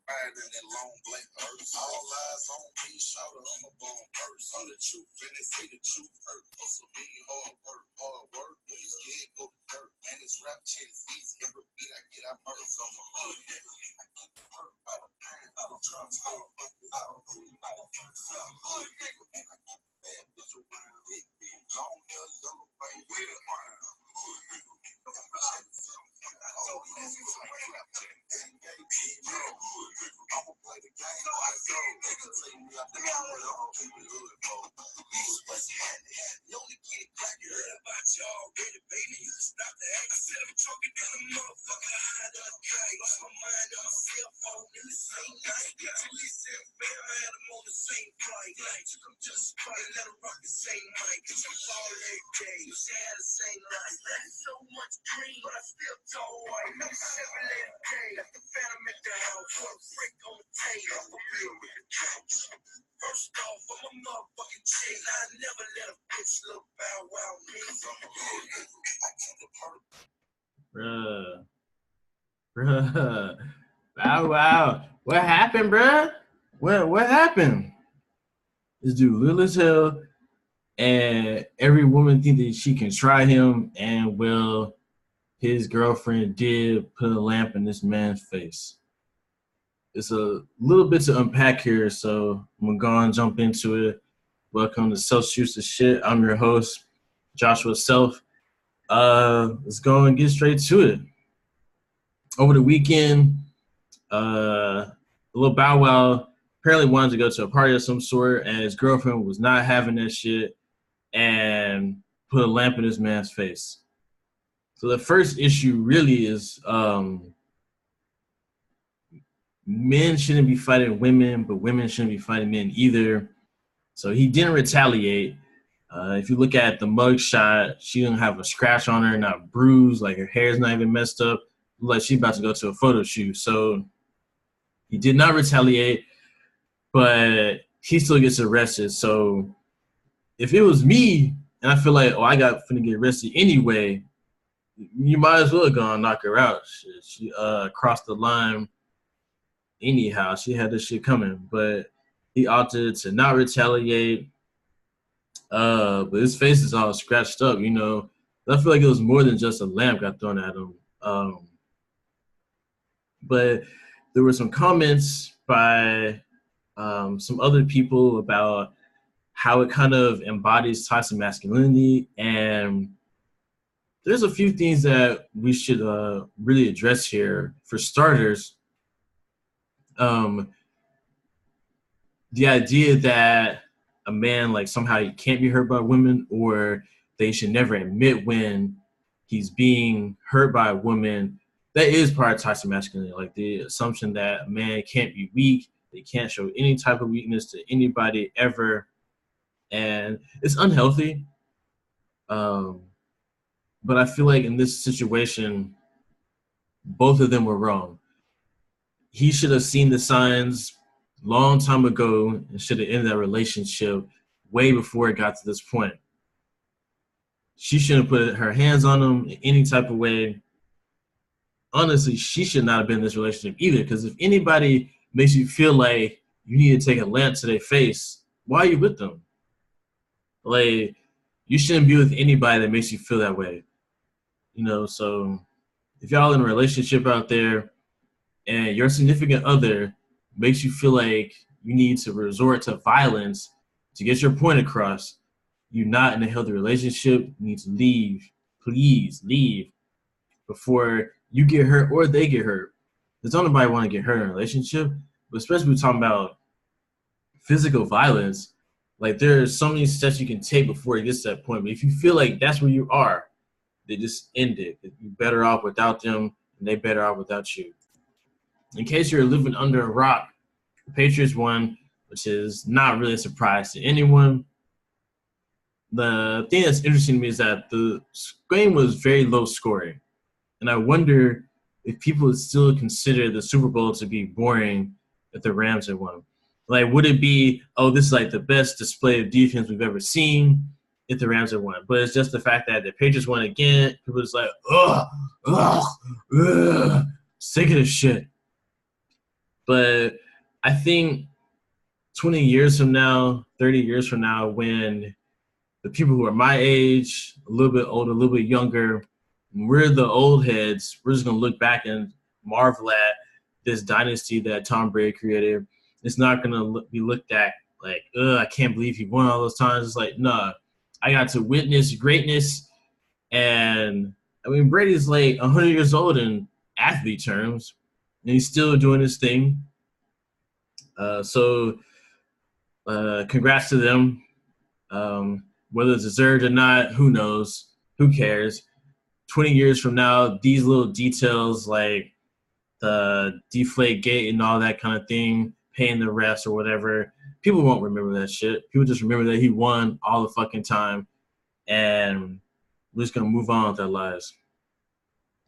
Riding in that long black earth. All eyes on me, shout out, I'm a born first. On the truth, and they say the truth hurt. Hustle be hard work, hard work. When you scared, go to dirt. Man, this rap shit is easy. Every beat I get, I murder. I'm a hood nigga. I get the hurt by the pain. I don't try to stop. I don't hood nigga. And I get the bad bitch around. Big, big, long hair, yellow face, with a crown. Hood nigga. I'ma play the game I go. Nigga take me out the hood, I'ma keep it hood, bro. These what's happening? You only get it crack, you heard about y'all already, baby. You can stop the act. I said I'm talking to the motherfucker high the other day. Lost my mind on my cell phone in the same night. Till he said, man, I had him on the same flight. Took him to the spot and let him rock the same mic. Cause I'm fall every day. You should have the same life. So much green, but I still tall white. No 7 day. Left the phantom at the house. One freak on the table. I'm familiar with the couch. First off, I'm a motherfucking chick. I never let a bitch look bow wow me. I'm a hood nigga. I keep the Bruh. Bruh. Bow wow. What happened, bruh? What happened? This dude little as hell, and every woman think that she can try him, and well, his girlfriend did put a lamp in this man's face. It's a little bit to unpack here, so I'm gonna go and jump into it. Welcome to Self Shoots the Shit. I'm your host, Joshua Self. Let's go and get straight to it. Over the weekend, little Bow Wow apparently wanted to go to a party of some sort, and his girlfriend was not having that shit and put a lamp in this man's face. So the first issue really is men shouldn't be fighting women, but women shouldn't be fighting men either. So he didn't retaliate. If you look at the mug shot, she didn't have a scratch on her, not bruised, like her hair's not even messed up. Like she's about to go to a photo shoot. So he did not retaliate, but he still gets arrested. So if it was me, and I feel like, I got finna get arrested anyway, you might as well have gone knock her out. She crossed the line anyhow. She had this shit coming, but he opted to not retaliate. But his face is all scratched up, you know. I feel like it was more than just a lamp got thrown at him. But there were some comments by some other people about how it kind of embodies toxic masculinity, and there's a few things that we should really address here. For starters, the idea that a man like somehow he can't be hurt by women, or they should never admit when he's being hurt by a woman, that is part of toxic masculinity. Like the assumption that a man can't be weak, they can't show any type of weakness to anybody ever, and it's unhealthy. But I feel like in this situation, both of them were wrong. He should have seen the signs long time ago and should have ended that relationship way before it got to this point. She shouldn't put her hands on him in any type of way. Honestly, she should not have been in this relationship either, because if anybody makes you feel like you need to take a lamp to their face, why are you with them? Like, you shouldn't be with anybody that makes you feel that way. You know, so if y'all in a relationship out there and your significant other makes you feel like you need to resort to violence to get your point across, you're not in a healthy relationship. You need to leave. Please leave before you get hurt or they get hurt. There's nobody want to get hurt in a relationship, but especially we're talking about physical violence. Like, there are so many steps you can take before it gets to that point. But if you feel like that's where you are, they just end it. You're better off without them, and they better off without you. In case you're living under a rock, the Patriots won, which is not really a surprise to anyone. The thing that's interesting to me is that the game was very low scoring. And I wonder if people would still consider the Super Bowl to be boring if the Rams had won. Like, would it be, this is like the best display of defense we've ever seen if the Rams had won? But it's just the fact that the Patriots won again. People just like, sick of this shit. But I think 20 years from now, 30 years from now, when the people who are my age, a little bit older, a little bit younger, we're the old heads. We're just gonna look back and marvel at this dynasty that Tom Brady created. It's not gonna be looked at like, ugh, I can't believe he won all those times. It's like, nah, I got to witness greatness. And I mean, Brady's like 100 years old in athlete terms, and he's still doing his thing. So, congrats to them. Whether it's deserved or not, who knows? Who cares? 20 years from now, these little details like the deflate gate and all that kind of thing, paying the refs or whatever, people won't remember that shit. People just remember that he won all the fucking time, and we're just gonna move on with our lives.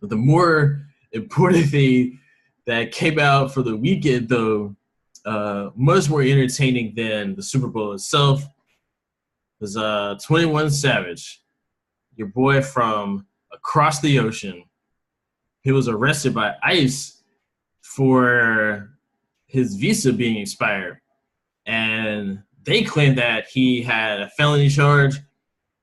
But the more important thing that came out for the weekend, though, much more entertaining than the Super Bowl itself, was 21 Savage, your boy from across the ocean. He was arrested by ICE for his visa being expired. And they claim that he had a felony charge.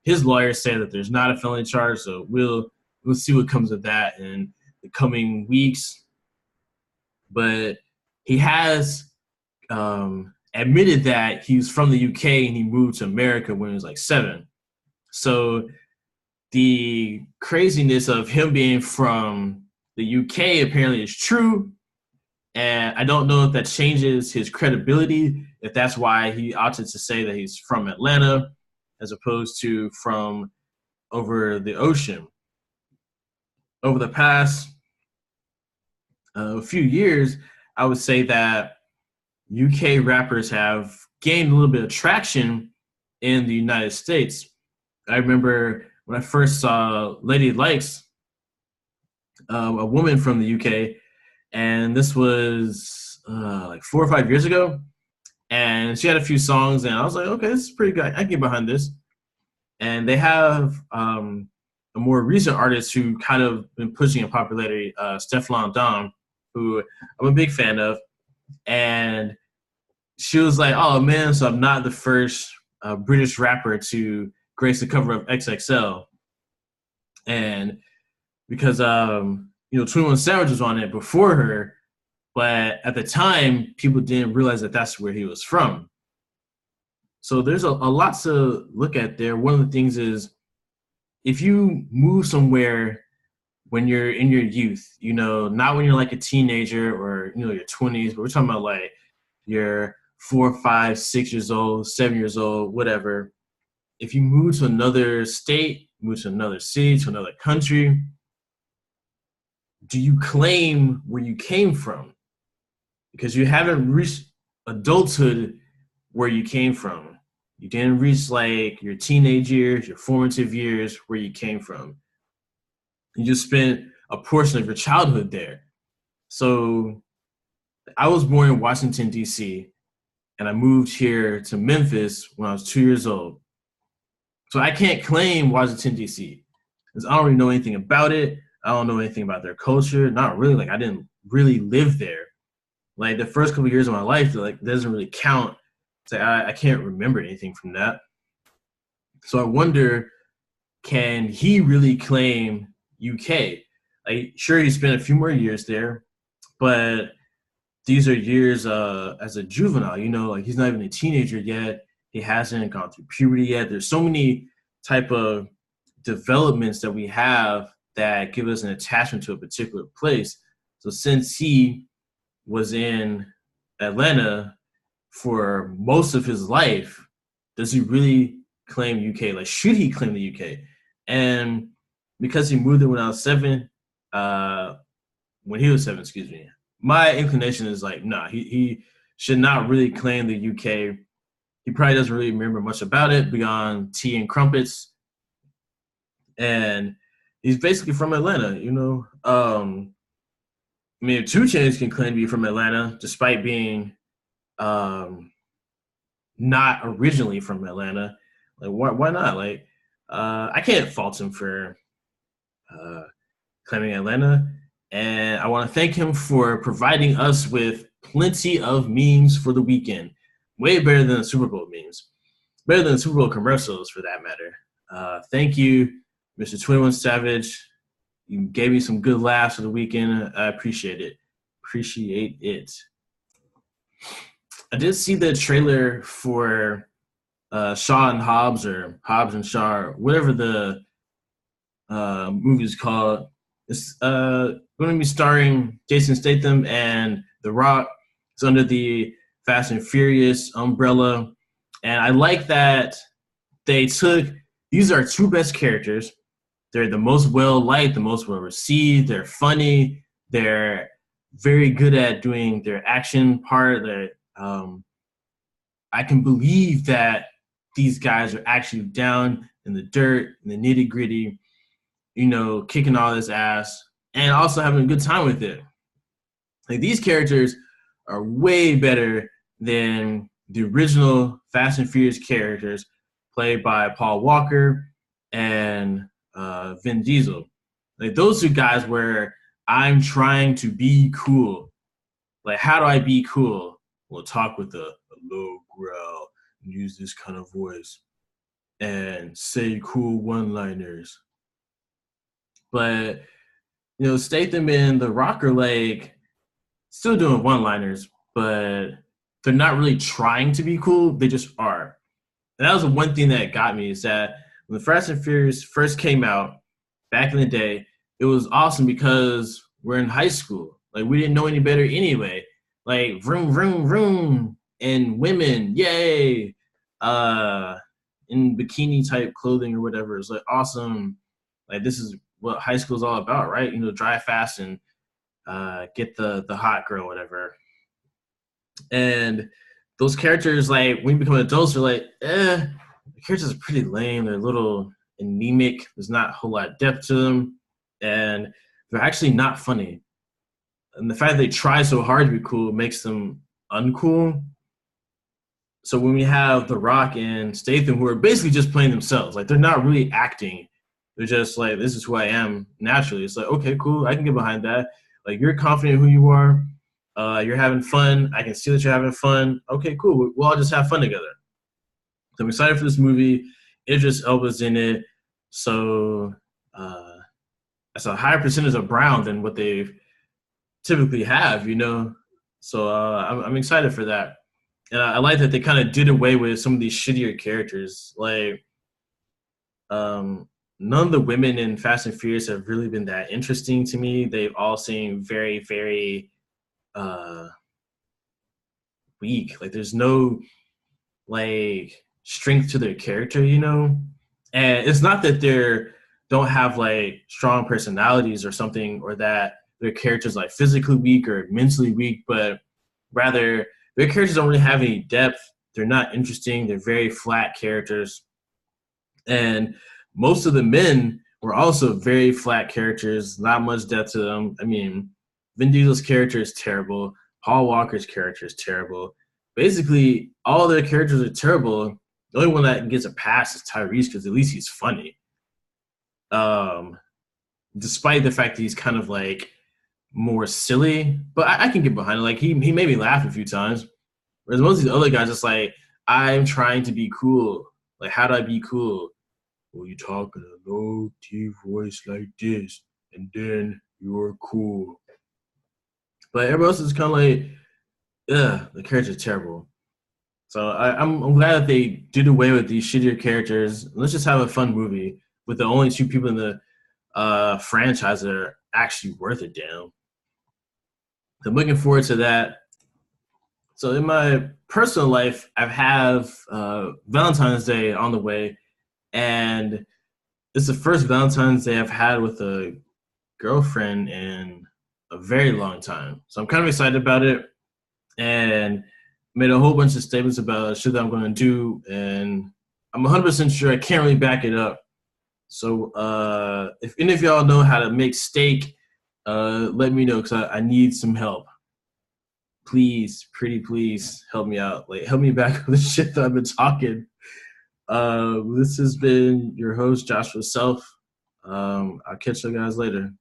His lawyers say that there's not a felony charge, so we'll see what comes of that in the coming weeks. But he has admitted that he was from the UK and he moved to America when he was like 7. So the craziness of him being from the UK apparently is true. And I don't know if that changes his credibility, if that's why he opted to say that he's from Atlanta as opposed to from over the ocean. Over the past few years, I would say that UK rappers have gained a little bit of traction in the United States. I remember when I first saw Lady Likes, a woman from the UK, and this was like 4 or 5 years ago. And she had a few songs, and I was like, okay, this is pretty good. I can get behind this. And they have a more recent artist who kind of been pushing in popularity, Stefflon Don, who I'm a big fan of. And she was like, oh, man, so I'm not the first British rapper to grace the cover of XXL. And because, 21 Savage was on it before her, but at the time, people didn't realize that that's where he was from. So there's a lot to look at there. One of the things is if you move somewhere when you're in your youth, not when you're like a teenager or, your 20s, but we're talking about like you're 4, 5, 6 years old, 7 years old, whatever. If you move to another state, move to another city, to another country, do you claim where you came from? Because you haven't reached adulthood where you came from. You didn't reach like your teenage years, your formative years where you came from. You just spent a portion of your childhood there. So I was born in Washington, D.C., and I moved here to Memphis when I was 2 years old. So I can't claim Washington, D.C., because I don't really know anything about it. I don't know anything about their culture. Not really. Like, I didn't really live there. Like, the first couple of years of my life, like, doesn't really count. So I can't remember anything from that. So I wonder, can he really claim UK? Like, sure, he spent a few more years there, but these are years as a juvenile, like he's not even a teenager yet. He hasn't gone through puberty yet. There's so many type of developments that we have that give us an attachment to a particular place. So since he was in Atlanta for most of his life, does he really claim UK? Like, should he claim the UK? And because he moved there when I was 7, when he was 7, excuse me, my inclination is like, nah, he should not really claim the UK. He probably doesn't really remember much about it beyond tea and crumpets. And he's basically from Atlanta, I mean, 2 Chainz can claim to be from Atlanta despite being not originally from Atlanta. Like, why not? Like, I can't fault him for claiming Atlanta. And I want to thank him for providing us with plenty of memes for the weekend. Way better than the Super Bowl memes. Better than the Super Bowl commercials, for that matter. Thank you, Mr. 21 Savage. You gave me some good laughs for the weekend. I appreciate it. Appreciate it. I did see the trailer for Shaw and Hobbs, or Hobbs and Shaw, whatever the movie is called. It's going to be starring Jason Statham and The Rock. It's under the Fast and Furious umbrella. And I like that they took, these are two best characters. They're the most well-liked, the most well-received. They're funny. They're very good at doing their action part. I can believe that these guys are actually down in the dirt, in the nitty-gritty, kicking all this ass, and also having a good time with it. Like, these characters are way better than the original Fast and Furious characters played by Paul Walker and Vin Diesel. Like, those two guys where I'm trying to be cool. Like, how do I be cool? We'll talk with a low growl and use this kind of voice and say cool one-liners. But, Statham and The Rock are, like, still doing one-liners, but they're not really trying to be cool. They just are. And that was the one thing that got me, is that when the Fast and Furious first came out back in the day, it was awesome because we're in high school. Like, we didn't know any better anyway. Like, vroom, vroom, vroom, and women, yay, in bikini-type clothing or whatever. It's, like, awesome. Like, this is what high school is all about, right? Drive fast and get the hot girl, whatever. And those characters, like, when you become adults, they're like, the characters are pretty lame. They're a little anemic. There's not a whole lot of depth to them. And they're actually not funny. And the fact that they try so hard to be cool makes them uncool. So when we have The Rock and Statham, who are basically just playing themselves, like, they're not really acting. They're just like, this is who I am naturally. It's like, okay, cool. I can get behind that. Like, you're confident in who you are. You're having fun. I can see that you're having fun. Okay, cool. We'll all just have fun together. So I'm excited for this movie. Idris Elba's in it. So that's a higher percentage of brown than what they typically have, So I'm excited for that. And I like that they kind of did away with some of these shittier characters. Like, none of the women in Fast and Furious have really been that interesting to me. They've all seemed very, very weak. Like, there's no, like, strength to their character, And it's not that they don't have, like, strong personalities or something, or that their characters, like, physically weak or mentally weak, but rather their characters don't really have any depth. They're not interesting. They're very flat characters. And most of the men were also very flat characters, not much depth to them. I mean, Vin Diesel's character is terrible. Paul Walker's character is terrible. Basically, all their characters are terrible. The only one that gets a pass is Tyrese, because at least he's funny. Despite the fact that he's kind of, like, more silly, but I can get behind it. Like, he made me laugh a few times. Whereas most of these other guys, just like, I'm trying to be cool. Like, how do I be cool? Well, you talk in a low T voice like this, and then you're cool. But everybody else is kind of like, the character's terrible. So I'm glad that they did away with these shittier characters. Let's just have a fun movie with the only two people in the franchise that are actually worth a damn. I'm looking forward to that. So in my personal life, I have Valentine's Day on the way, and it's the first Valentine's Day I've had with a girlfriend in a very long time. So I'm kind of excited about it, and made a whole bunch of statements about shit that I'm going to do, and I'm 100% sure I can't really back it up. So if any of y'all know how to make steak, let me know, because I need some help. Please, pretty please, help me out. Like, help me back with the shit that I've been talking. This has been your host, Joshua Self. I'll catch you guys later.